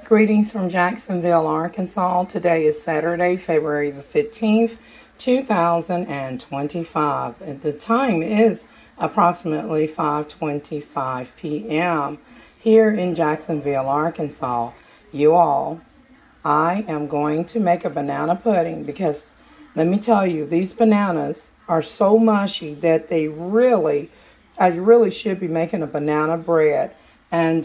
Greetings from Jacksonville, Arkansas. Today is Saturday, February the 15th, 2025. And the time is approximately 5:25 p.m. here in Jacksonville, Arkansas. You all, I am going to make a banana pudding because let me tell you, these bananas are so mushy that I really should be making a banana bread. And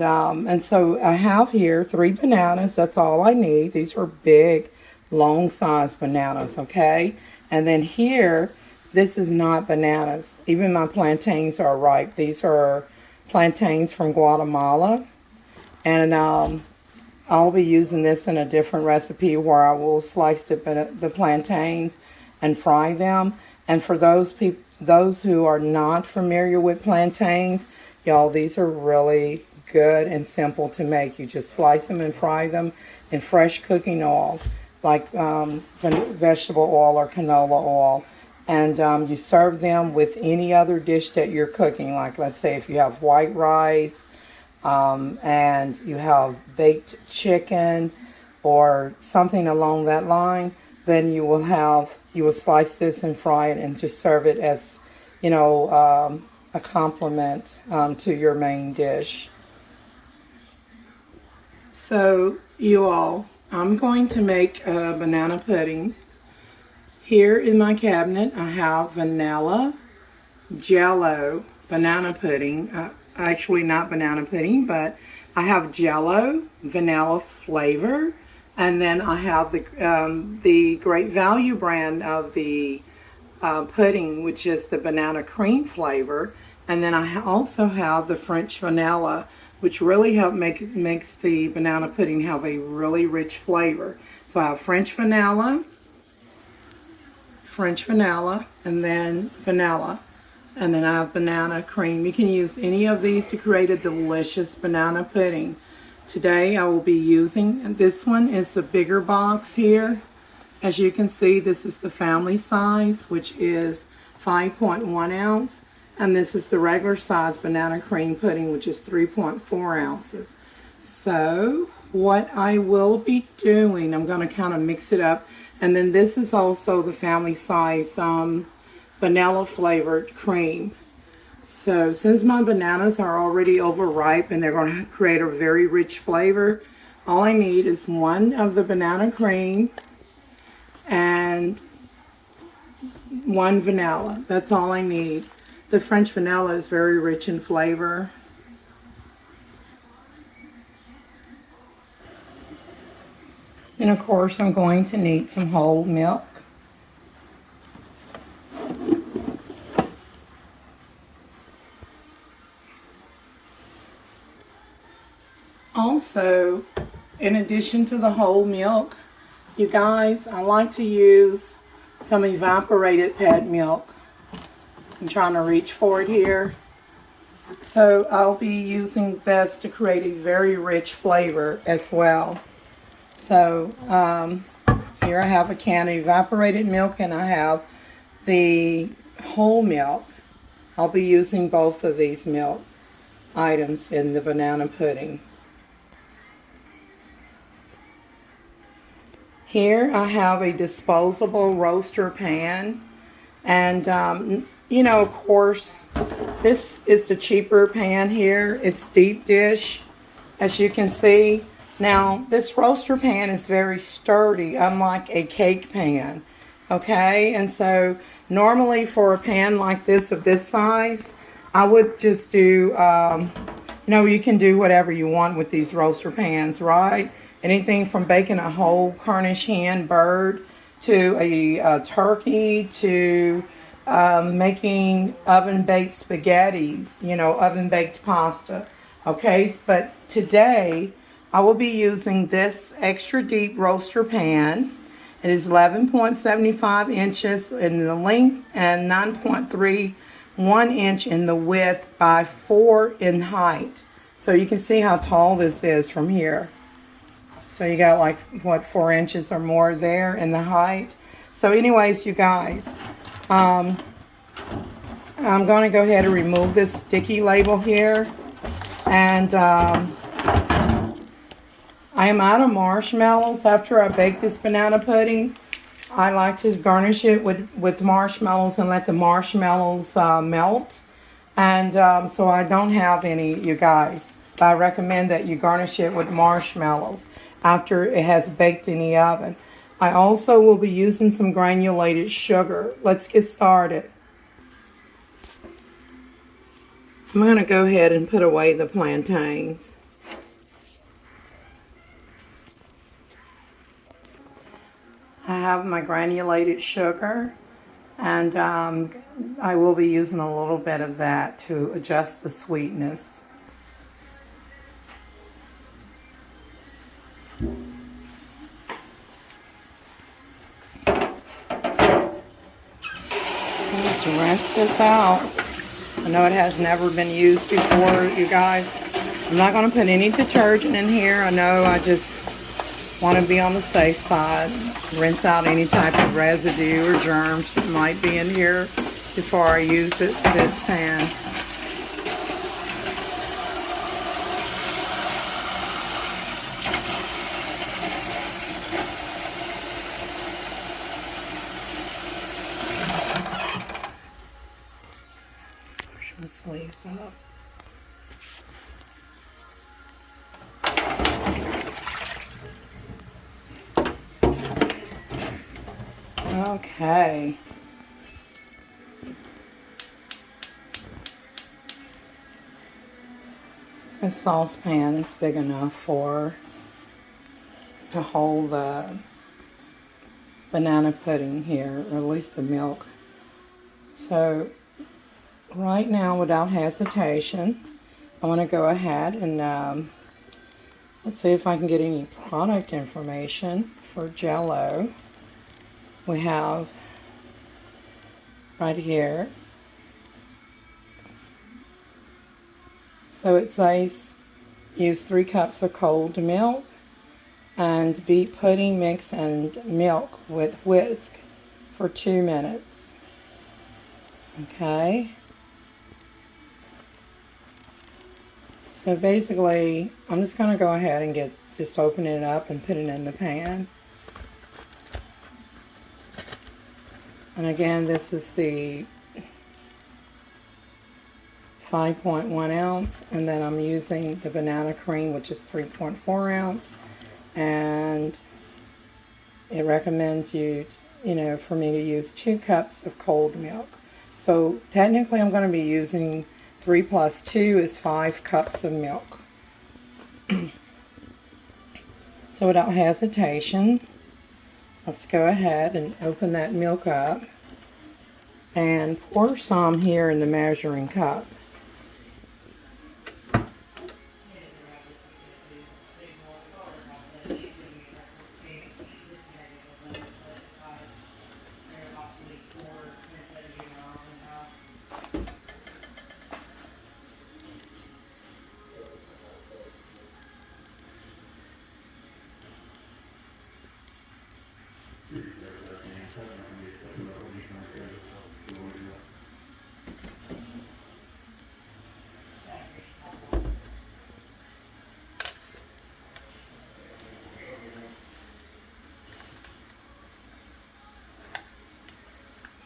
so I have here 3 bananas. That's all I need. These are big, long-sized bananas, okay? And then here, this is not bananas. Even my plantains are ripe. These are plantains from Guatemala. And I'll be using this in a different recipe where I will slice the plantains and fry them. And for those who are not familiar with plantains, y'all, these are really good and simple to make. You just slice them and fry them in fresh cooking oil, like vegetable oil or canola oil. And you serve them with any other dish that you're cooking. Like, let's say if you have white rice and you have baked chicken or something along that line, then you will slice this and fry it and just serve it as, a complement to your main dish. So you all, I'm going to make a banana pudding. Here in my cabinet I have vanilla jello banana pudding. Actually not banana pudding, but I have jello vanilla flavor. And then I have the Great Value brand of the pudding, which is the banana cream flavor. And then I also have the French vanilla, which really makes the banana pudding have a really rich flavor. So I have French vanilla, and then vanilla. And then I have banana cream. You can use any of these to create a delicious banana pudding. Today I will be using, this one is the bigger box here. As you can see, this is the family size, which is 5.1 ounce. And this is the regular size banana cream pudding, which is 3.4 ounces. So what I will be doing, I'm going to kind of mix it up. And then this is also the family size vanilla flavored cream. So since my bananas are already overripe and they're going to create a very rich flavor, all I need is 1 of the banana cream and 1 vanilla. That's all I need. The French vanilla is very rich in flavor. And of course I'm going to need some whole milk. Also, in addition to the whole milk, you guys, I like to use some evaporated pet milk. I'm trying to reach for it here. So I'll be using this to create a very rich flavor as well. So here I have a can of evaporated milk and I have the whole milk. I'll be using both of these milk items in the banana pudding. Here I have a disposable roaster pan, and of course, this is the cheaper pan here. It's deep dish, as you can see. Now, this roaster pan is very sturdy, unlike a cake pan, okay? And so, normally for a pan like this, of this size, I would just do, you can do whatever you want with these roaster pans, right? Anything from baking a whole Cornish hen bird to a turkey to making oven-baked spaghettis, oven-baked pasta. Okay, but today I will be using this extra deep roaster pan. It is 11.75 inches in the length and 9.31 inch in the width by 4 in height. So you can see how tall this is from here. So you got like, 4 inches or more there in the height. So anyways, you guys, I'm going to go ahead and remove this sticky label here. And I am out of marshmallows after I bake this banana pudding. I like to garnish it with marshmallows and let the marshmallows melt. And so I don't have any, you guys. But I recommend that you garnish it with marshmallows after it has baked in the oven. I also will be using some granulated sugar. Let's get started. I'm going to go ahead and put away the plantains. I have my granulated sugar, and I will be using a little bit of that to adjust the sweetness. Let's rinse this out. I know it has never been used before, you guys. I'm not going to put any detergent in here. I know I just want to be on the safe side. Rinse out any type of residue or germs that might be in here before I use this pan. Push my sleeves up. Okay. This saucepan is big enough to hold the banana pudding here, or at least the milk. So right now, without hesitation, I want to go ahead and let's see if I can get any product information for Jell-O. We have right here. So it says use 3 cups of cold milk and beat pudding mix and milk with whisk for 2 minutes. Okay. So basically, I'm just going to go ahead and just open it up and put it in the pan. And again, this is the 5.1 ounce, and then I'm using the banana cream, which is 3.4 ounce, and it recommends you know, for me to use 2 cups of cold milk. So technically I'm going to be using 3 plus 2 is 5 cups of milk. So without hesitation, let's go ahead and open that milk up and pour some here in the measuring cup.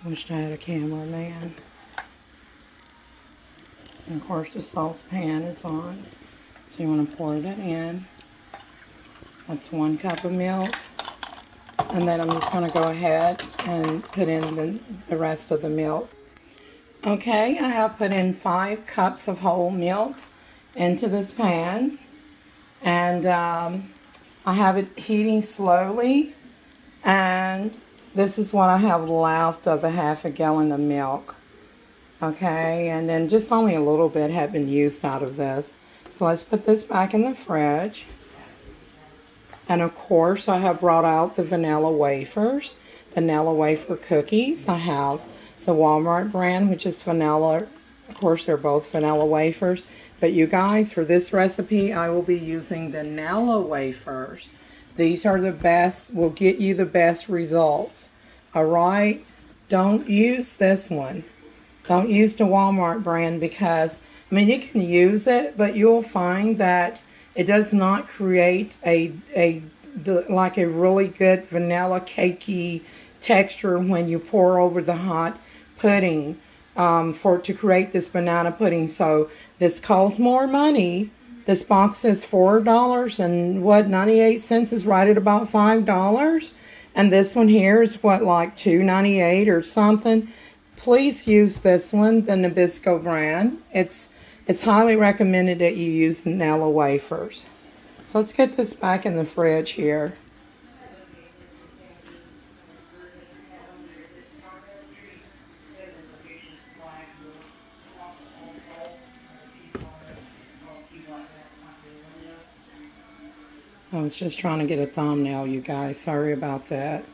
Wish I had a cameraman. And of course the saucepan is on. So you want to pour that in. That's 1 cup of milk. And then I'm just going to go ahead and put in the rest of the milk. Okay, I have put in 5 cups of whole milk into this pan. And I have it heating slowly. And this is what I have left of the ½ gallon of milk. Okay, and then just only a little bit had been used out of this. So let's put this back in the fridge. And of course, I have brought out the vanilla wafers, vanilla wafer cookies. I have the Walmart brand, which is vanilla. Of course, they're both vanilla wafers. But you guys, for this recipe, I will be using the Nalla wafers. These are the best, will get you the best results. Alright? Don't use this one. Don't use the Walmart brand because, I mean, you can use it, but you'll find that it does not create like a really good vanilla cakey texture when you pour over the hot pudding to create this banana pudding. So this costs more money. This box is $4 and what, 98 cents is right at about $5. And this one here is what, like $2.98 or something. Please use this one, the Nabisco brand. It's highly recommended that you use Nella wafers. So let's get this back in the fridge here. I was just trying to get a thumbnail, you guys. Sorry about that.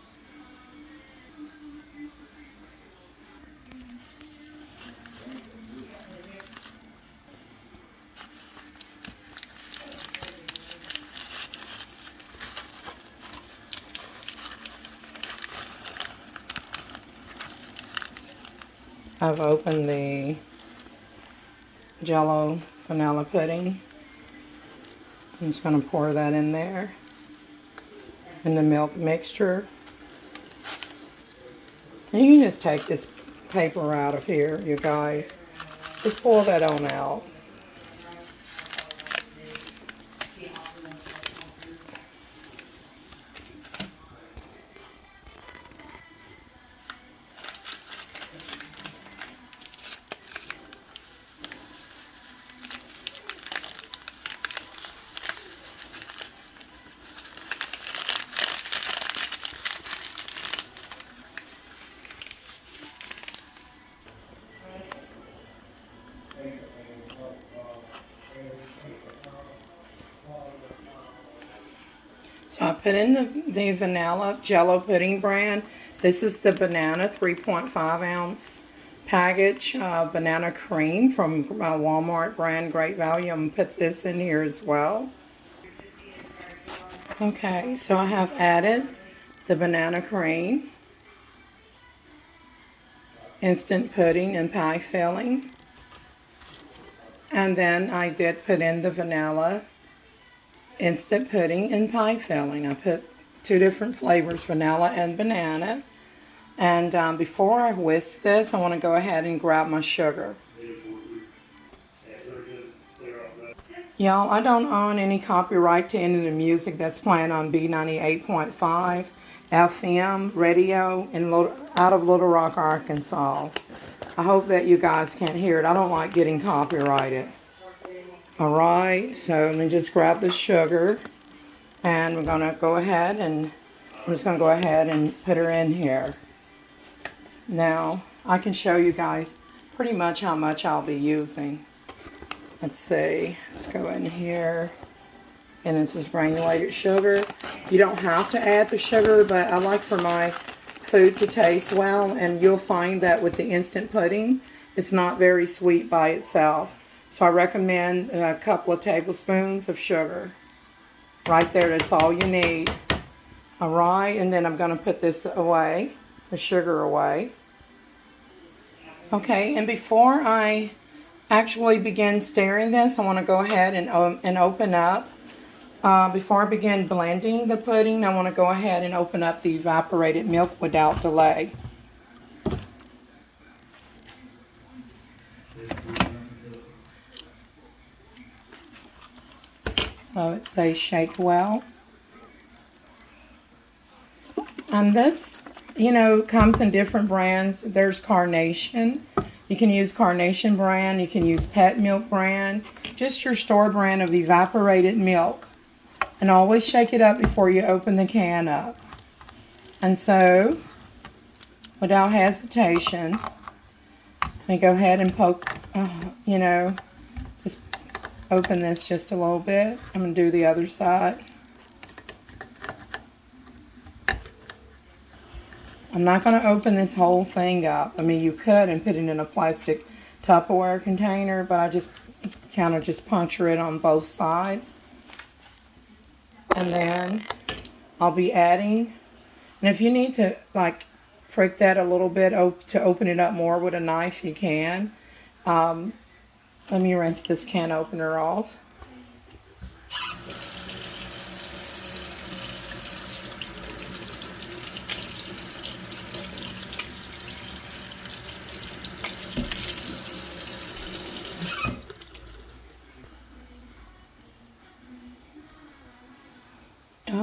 I've opened the Jello vanilla pudding. I'm just going to pour that in there, in the milk mixture. And you can just take this paper out of here, you guys. Just pull that on out. So I put in the vanilla Jello pudding brand. This is the banana 3.5 ounce package banana cream from Walmart brand, great value. I'm gonna put this in here as well. Okay, so I have added the banana cream, instant pudding and pie filling. And then I did put in the vanilla instant pudding and pie filling. I put two different flavors, vanilla and banana. And before I whisk this, I want to go ahead and grab my sugar. Y'all, I don't own any copyright to any of the music that's playing on B98.5 FM radio out of Little Rock, Arkansas. I hope that you guys can't hear it. I don't like getting copyrighted. Alright, so let me just grab the sugar, and we're going to go ahead and I'm just going to go ahead and put her in here. Now, I can show you guys pretty much how much I'll be using. Let's see, let's go in here, and this is granulated sugar. You don't have to add the sugar, but I like for my food to taste well, and you'll find that with the instant pudding, it's not very sweet by itself. So I recommend a couple of tablespoons of sugar. Right there, that's all you need. Alright, and then I'm going to put this away, the sugar away. Okay, and before I actually begin stirring this, I want to go ahead and open up. Before I begin blending the pudding, I want to go ahead and open up the evaporated milk without delay. So it says shake well. And this, you know, comes in different brands. There's Carnation. You can use Carnation brand. You can use Pet Milk brand. Just your store brand of evaporated milk. And always shake it up before you open the can up. And so, without hesitation, let me go ahead and poke, you know, just open this just a little bit. I'm going to do the other side. I'm not going to open this whole thing up. I mean, you could and put it in a plastic Tupperware container, but I just kind of just puncture it on both sides. And then I'll be adding, and if you need to like prick that a little bit to open it up more with a knife, you can. Let me rinse this can opener off.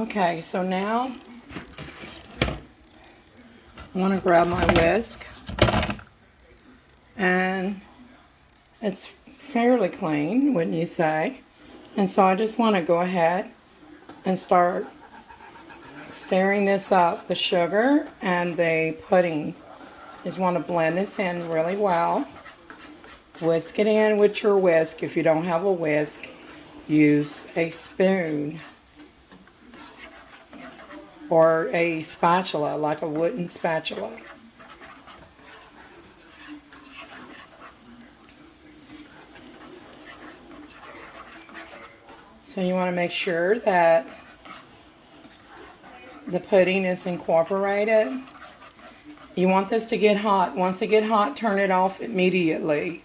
Okay, so now I want to grab my whisk, and it's fairly clean, wouldn't you say? And so I just want to go ahead and start stirring this up, the sugar and the pudding. Just want to blend this in really well. Whisk it in with your whisk. If you don't have a whisk, use a spoon or a spatula, like a wooden spatula. So you want to make sure that the pudding is incorporated. You want this to get hot. Once it gets hot, turn it off immediately.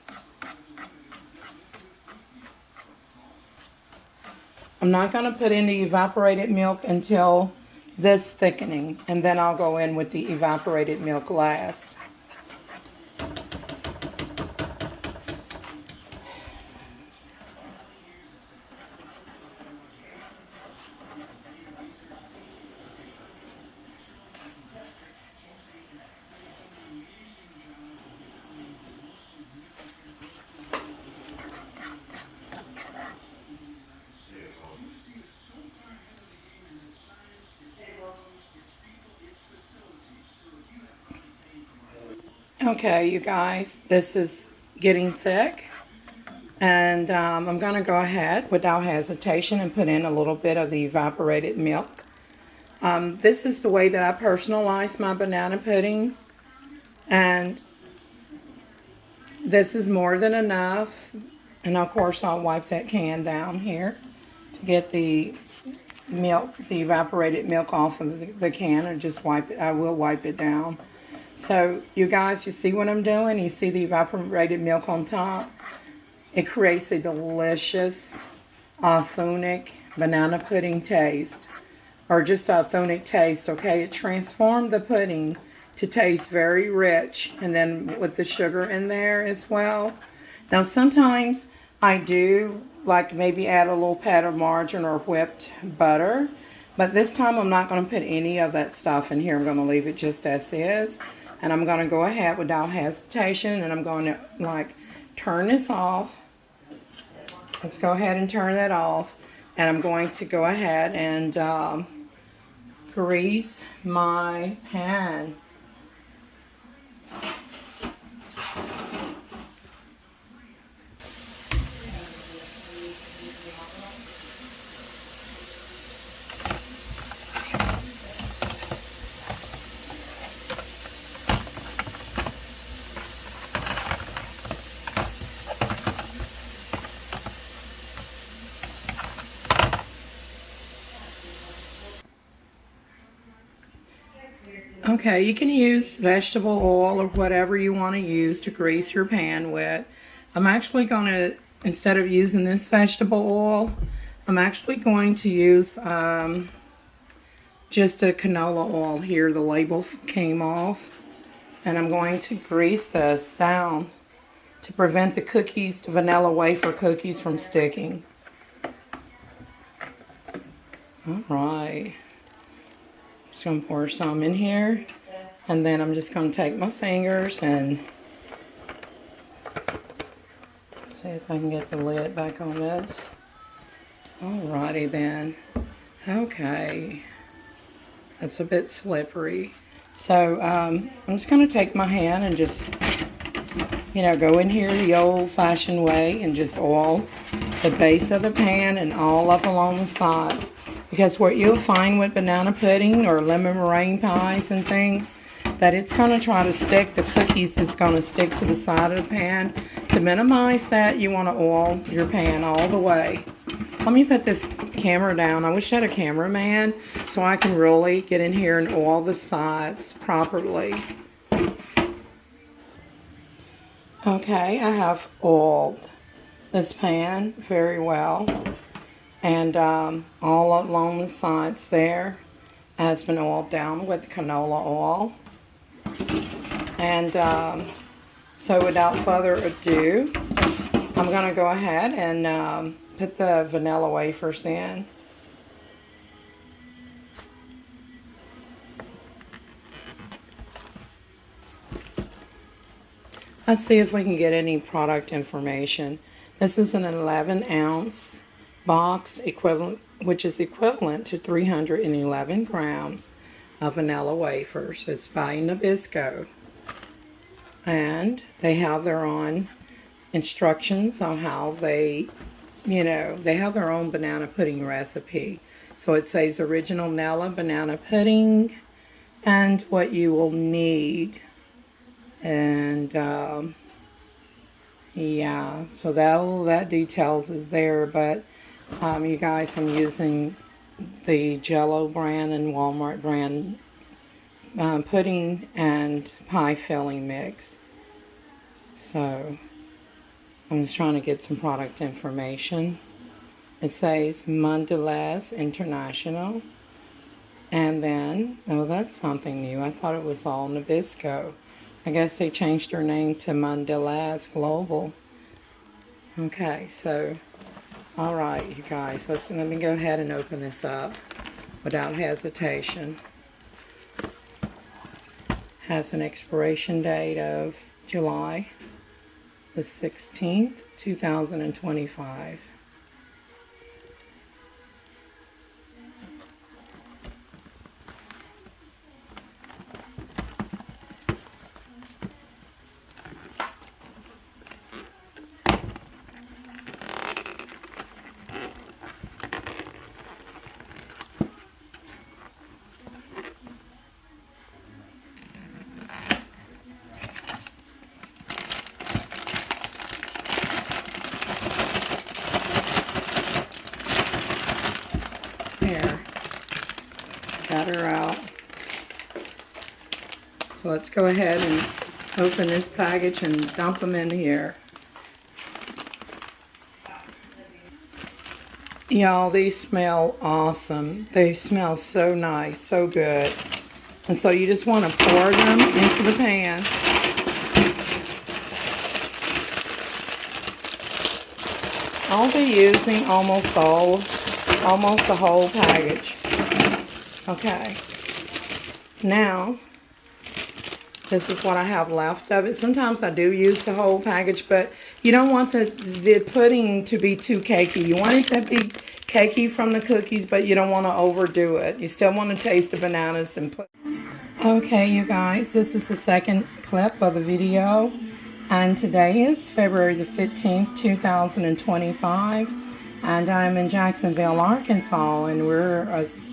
I'm not going to put in the evaporated milk until this thickening, and then I'll go in with the evaporated milk last. Okay, you guys, this is getting thick, and I'm going to go ahead without hesitation and put in a little bit of the evaporated milk. This is the way that I personalize my banana pudding, and this is more than enough. And of course I'll wipe that can down here to get the milk, the evaporated milk off of the can, or just wipe it. I will wipe it down. So you guys, you see what I'm doing? You see the evaporated milk on top? It creates a delicious, authentic banana pudding taste, or just authentic taste, okay? It transformed the pudding to taste very rich, and then with the sugar in there as well. Now sometimes I do like maybe add a little pat of margarine or whipped butter, but this time I'm not going to put any of that stuff in here. I'm going to leave it just as is. And I'm going to go ahead without hesitation, and I'm going to like turn this off. Let's go ahead and turn that off. And I'm going to go ahead and grease my pan. Okay, you can use vegetable oil or whatever you want to use to grease your pan with. I'm actually going to, instead of using this vegetable oil, I'm actually going to use just a canola oil here. The label came off. And I'm going to grease this down to prevent the cookies, the vanilla wafer cookies, from sticking. All right. Just going to pour some in here, and then I'm just going to take my fingers and see if I can get the lid back on this. Alrighty then. Okay. That's a bit slippery. So I'm just going to take my hand and just, you know, go in here the old-fashioned way and just oil the base of the pan and all up along the sides. Because what you'll find with banana pudding or lemon meringue pies and things, that it's going to try to stick, the cookies is going to stick to the side of the pan. To minimize that, you want to oil your pan all the way. Let me put this camera down. I wish I had a cameraman so I can really get in here and oil the sides properly. Okay, I have oiled this pan very well. And all along the sides there has been oiled down with canola oil. And so without further ado, I'm going to go ahead and put the vanilla wafers in. Let's see if we can get any product information. This is an 11-ounce box, which is equivalent to 311 grams of vanilla wafers. It's by Nabisco. And they have their own instructions on how they have their own banana pudding recipe. So it says original Nella banana pudding and what you will need. And yeah, so that details is there. But you guys, I'm using the Jell-O brand and Walmart brand pudding and pie filling mix. So I'm just trying to get some product information. It says Mondelez International. And then, oh, that's something new. I thought it was all Nabisco. I guess they changed their name to Mondelez Global. Okay, so, all right, you guys, let me go ahead and open this up without hesitation. Has an expiration date of July the 16th, 2025. Here, got her out. So let's go ahead and open this package and dump them in here. Y'all, these smell awesome. They smell so nice, so good. And so you just want to pour them into the pan. I'll be using almost the whole package. Okay. Now, this is what I have left of it. Sometimes I do use the whole package, but you don't want the pudding to be too cakey. You want it to be cakey from the cookies, but you don't want to overdo it. You still want to taste the bananas and put. Okay, you guys, this is the second clip of the video, and today is February the 15th, 2025, and I'm in Jacksonville, Arkansas, and we're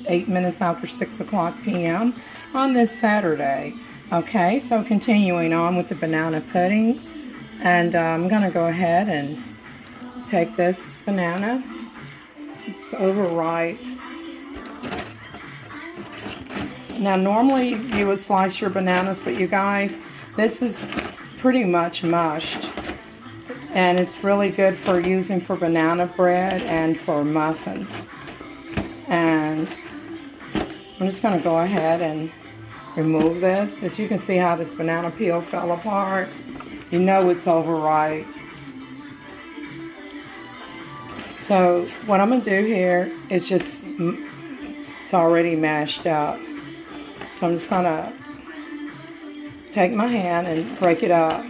8 minutes after 6 o'clock p.m. on this Saturday. Okay, so continuing on with the banana pudding, and I'm going to go ahead and take this banana. It's overripe. Now, normally you would slice your bananas, but you guys, this is pretty much mushed. And it's really good for using for banana bread and for muffins. And I'm just going to go ahead and remove this. As you can see how this banana peel fell apart. You know it's overripe. So what I'm going to do here is just, it's already mashed up. So I'm just going to take my hand and break it up.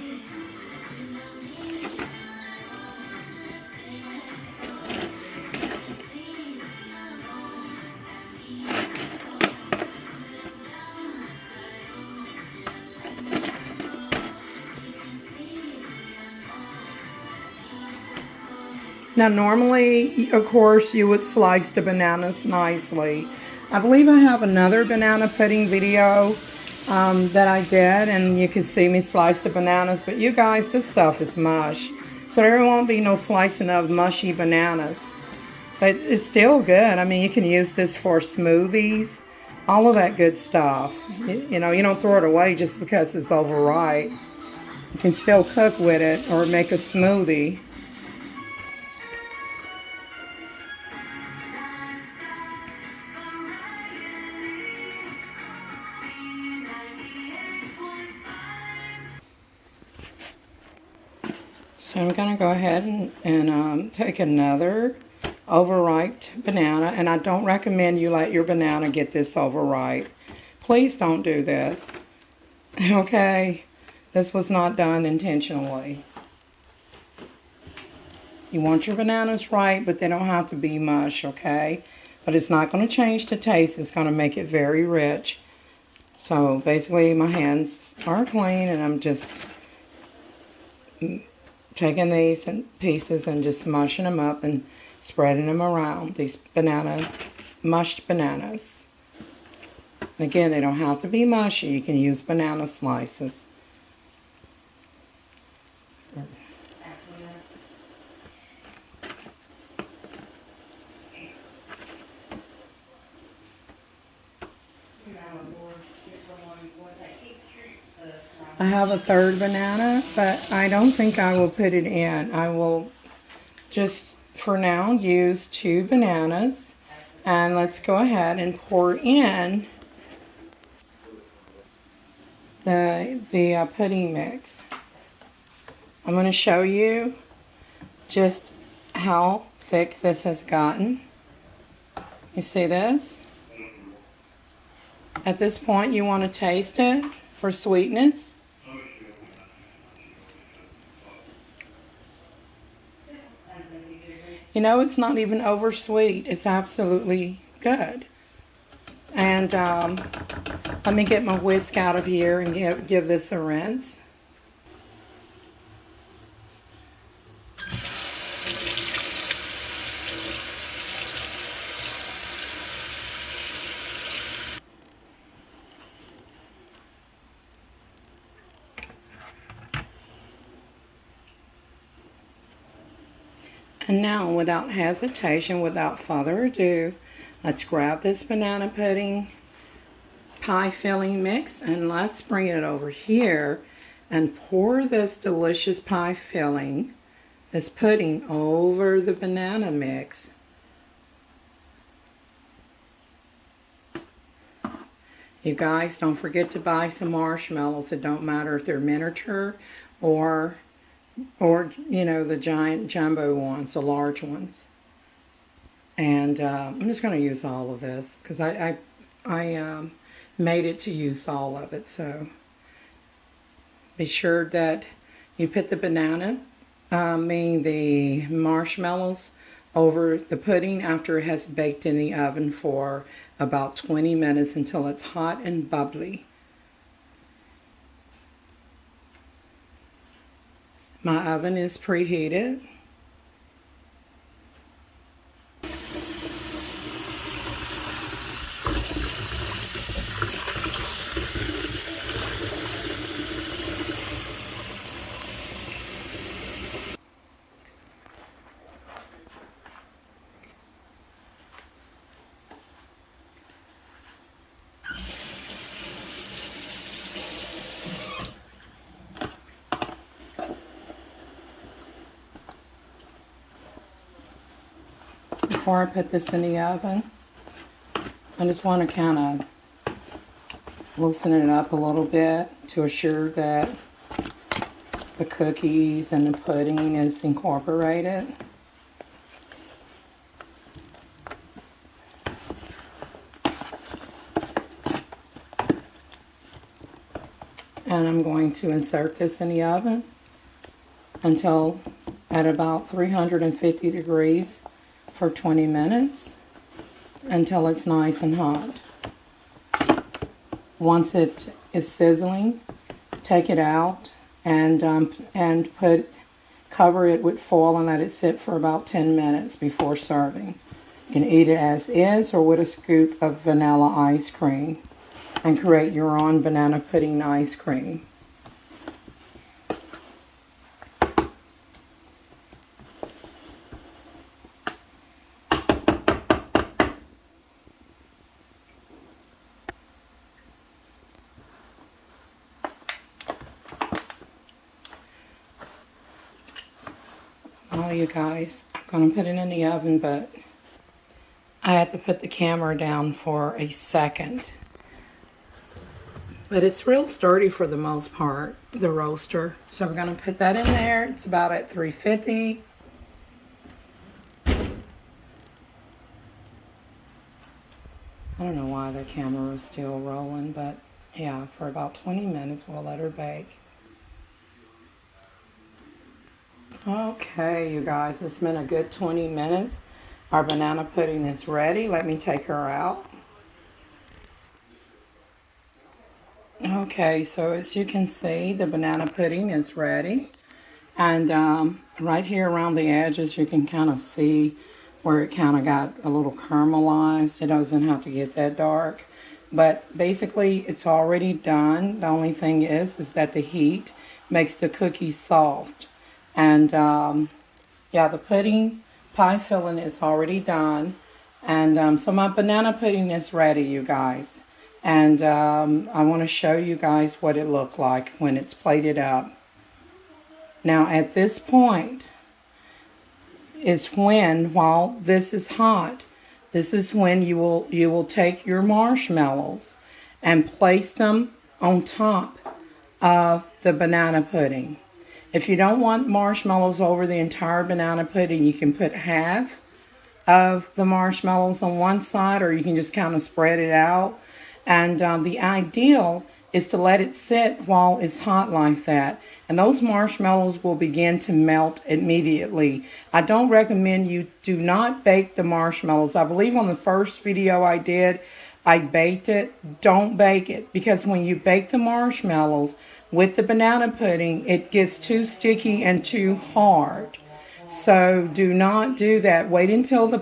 Now normally, of course, you would slice the bananas nicely. I believe I have another banana pudding video that I did, and you can see me slice the bananas, but you guys, this stuff is mush. So there won't be no slicing of mushy bananas. But it's still good. I mean, you can use this for smoothies, all of that good stuff. You know, you don't throw it away just because it's overripe. You can still cook with it or make a smoothie. So I'm going to go ahead and take another overripe banana. And I don't recommend you let your banana get this overripe. Please don't do this. Okay? This was not done intentionally. You want your bananas right, but they don't have to be mush, okay? But it's not going to change the taste. It's going to make it very rich. So basically my hands are clean, and I'm just taking these pieces and just mushing them up and spreading them around. These mushed bananas. And again, they don't have to be mushy. You can use banana slices. I have a third banana, but I don't think I will put it in. I will just, for now, use 2 bananas. And let's go ahead and pour in the pudding mix. I'm going to show you just how thick this has gotten. You see this? At this point, you want to taste it for sweetness. You know, it's not even over sweet. It's absolutely good. And let me get my whisk out of here and give this a rinse. And now, without hesitation, without further ado, let's grab this banana pudding pie filling mix and let's bring it over here and pour this delicious pie filling, this pudding, over the banana mix. You guys, don't forget to buy some marshmallows. It don't matter if they're miniature or you know, the giant jumbo ones, the large ones. And I'm just going to use all of this because I made it to use all of it. So be sure that you put the banana, meaning the marshmallows, over the pudding after it has baked in the oven for about 20 minutes until it's hot and bubbly. My oven is preheated. Before I put this in the oven, I just want to kind of loosen it up a little bit to assure that the cookies and the pudding is incorporated. And I'm going to insert this in the oven until at about 350 degrees for 20 minutes until it's nice and hot. Once it is sizzling, take it out and cover it with foil and let it sit for about 10 minutes before serving. You can eat it as is or with a scoop of vanilla ice cream and create your own banana pudding ice cream. Well, you guys, I'm going to put it in the oven, but I had to put the camera down for a second. But it's real sturdy for the most part, the roaster. So we're going to put that in there. It's about at 350. I don't know why the camera is still rolling, but yeah, for about 20 minutes we'll let her bake. Okay, you guys, it's been a good 20 minutes. Our banana pudding is ready. Let me take her out. Okay, so as you can see, the banana pudding is ready. And right here around the edges, you can kind of see where it kind of got a little caramelized. It doesn't have to get that dark. But basically, it's already done. The only thing is that the heat makes the cookies soft. And yeah, the pudding pie filling is already done. And so my banana pudding is ready, you guys. And I want to show you guys what it looked like when it's plated up. Now at this point is when, while this is hot, this is when you will take your marshmallows and place them on top of the banana pudding. If you don't want marshmallows over the entire banana pudding, you can put half of the marshmallows on one side, or you can just kind of spread it out. And the ideal is to let it sit while it's hot like that. And those marshmallows will begin to melt immediately. I don't recommend you do not bake the marshmallows. I believe on the first video I did, I baked it. Don't bake it, because when you bake the marshmallows with the banana pudding, it gets too sticky and too hard. So do not do that. Wait until the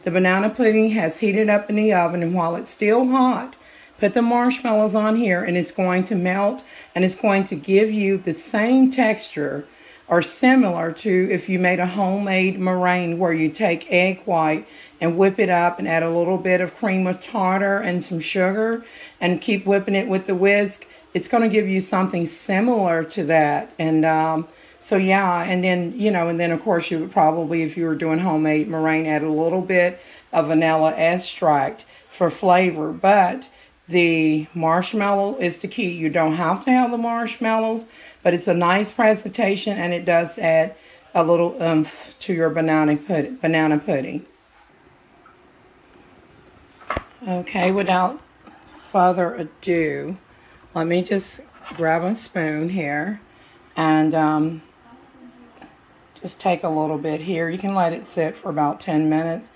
banana pudding has heated up in the oven, and while it's still hot, put the marshmallows on here, and it's going to melt, and it's going to give you the same texture or similar to if you made a homemade meringue, where you take egg white and whip it up and add a little bit of cream of tartar and some sugar and keep whipping it with the whisk. It's going to give you something similar to that. And so yeah, and then, you know, and then of course you would probably, if you were doing homemade meringue, add a little bit of vanilla extract for flavor. But the marshmallow is the key. You don't have to have the marshmallows, but it's a nice presentation, and it does add a little oomph to your banana pudding. Okay, without further ado, let me just grab a spoon here and just take a little bit here. You can let it sit for about 10 minutes,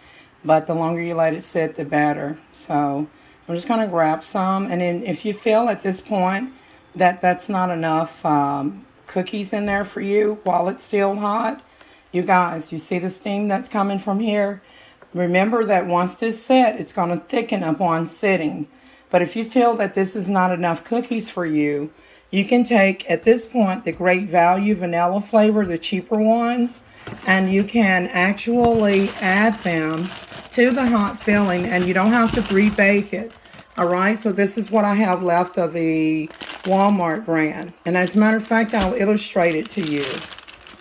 but the longer you let it sit, the better. So I'm just going to grab some, and then if you feel at this point that that's not enough cookies in there for you while it's still hot, you guys, you see the steam that's coming from here? Remember that once this set, it's going to thicken upon sitting. But if you feel that this is not enough cookies for you, you can take, at this point, the Great Value vanilla flavor, the cheaper ones, and you can actually add them to the hot filling, and you don't have to rebake it. All right, so this is what I have left of the Walmart brand. And as a matter of fact, I'll illustrate it to you.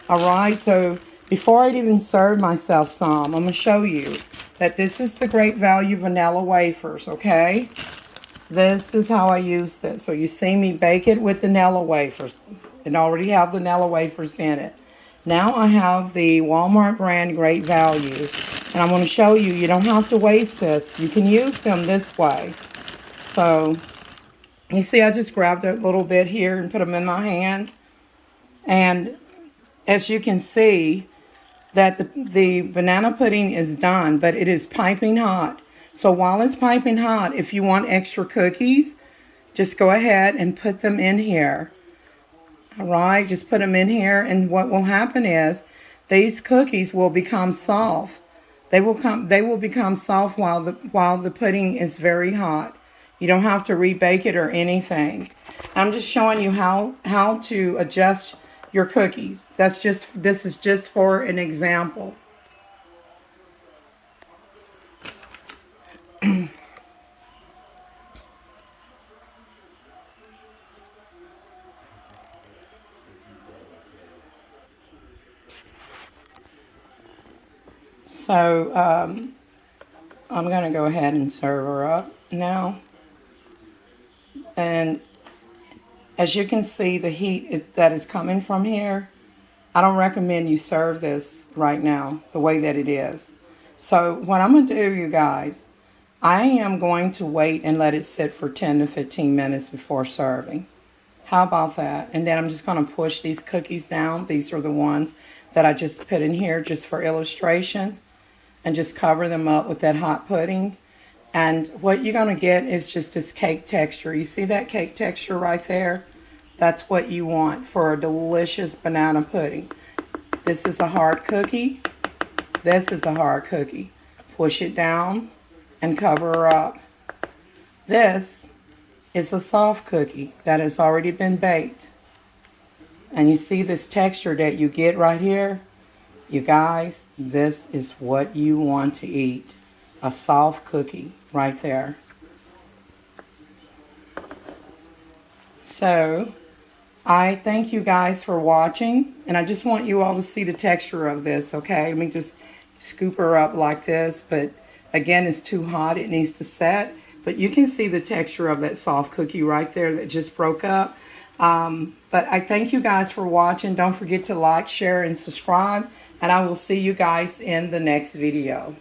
All right, so before I even serve myself some, I'm going to show you that this is the Great Value vanilla wafers, okay? This is how I use this. So you see me bake it with vanilla wafers. It already have vanilla wafers in it. Now I have the Walmart brand Great Value. And I'm going to show you, you don't have to waste this. You can use them this way. So, you see I just grabbed a little bit here and put them in my hands. And as you can see, that the banana pudding is done, but it is piping hot. So while it's piping hot, if you want extra cookies, just go ahead and put them in here. All right, just put them in here, and what will happen is these cookies will become soft. They will become soft while the pudding is very hot. You don't have to rebake it or anything. I'm just showing you how to adjust your cookies. This is just for an example. So I'm going to go ahead and serve her up now. And as you can see, the heat that is coming from here, I don't recommend you serve this right now the way that it is. So what I'm going to do, you guys, I am going to wait and let it sit for 10 to 15 minutes before serving. How about that? And then I'm just going to push these cookies down. These are the ones that I just put in here just for illustration. And just cover them up with that hot pudding. And what you're going to get is just this cake texture. You see that cake texture right there? That's what you want for a delicious banana pudding. This is a hard cookie. This is a hard cookie. Push it down and cover her up. This is a soft cookie that has already been baked. And you see this texture that you get right here? You guys, this is what you want to eat. A soft cookie right there. So, I thank you guys for watching. And I just want you all to see the texture of this, okay? Let me just scoop her up like this. But again, it's too hot. It needs to set. But you can see the texture of that soft cookie right there that just broke up. But I thank you guys for watching. Don't forget to like, share, and subscribe. And I will see you guys in the next video.